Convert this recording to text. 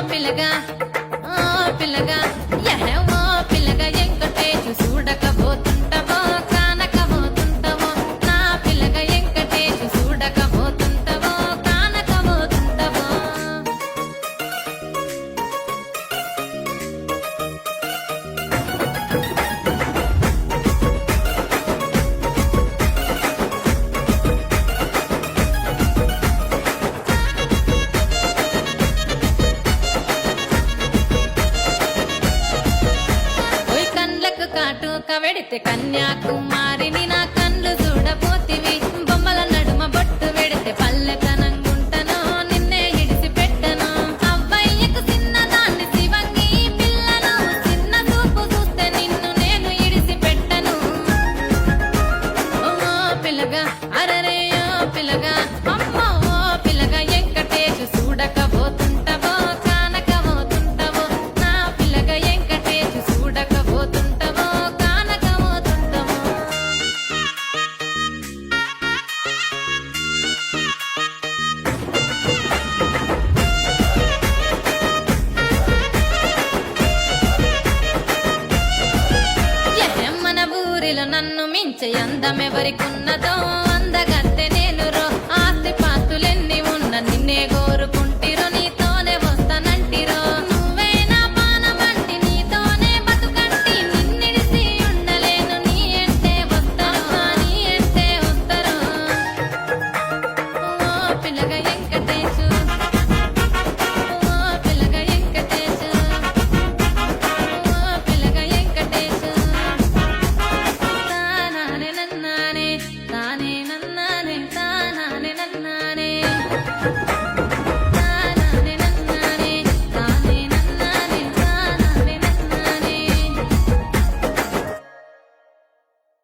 పిల్లగా ఓ పిల్లగా యహే ఓ పిల్లగా ఎంకటేషు చూడకపోతుంటవో కానకపోతుంటవో నా పిల్లగా ఎంకటేషు చూడకపోతుంటవో కానకపోతుంటవో ఓయ్ కండ్లకు కాటుక వెడితే కన్యాకుమారిని నా కండ్లు చూడపోతివి బొమ్మల నడుమ బొట్టు వెడితే పల్లెతనంగుంటను నిన్నే ఇడిసి పెట్టను అవ్వయ్యకు చిన్నదాన్ని శివంగి పిల్లను చిన్న చూపు చూస్తే నిన్ను నేను ఇడిసి పెట్టను ఓ పిల్లగా అరరే ఓ పిల్లగా అమ్మో ఓ పిల్లగా ఎంకటేషు చూడకపోతుంటవో కానకపోతుంటవో నా పిల్లగా ఎంకటేషు చూడకపోతుంటవో కానకపోతుంటవో మన ఊరిలో నన్ను మించే అందమెవరికున్నదో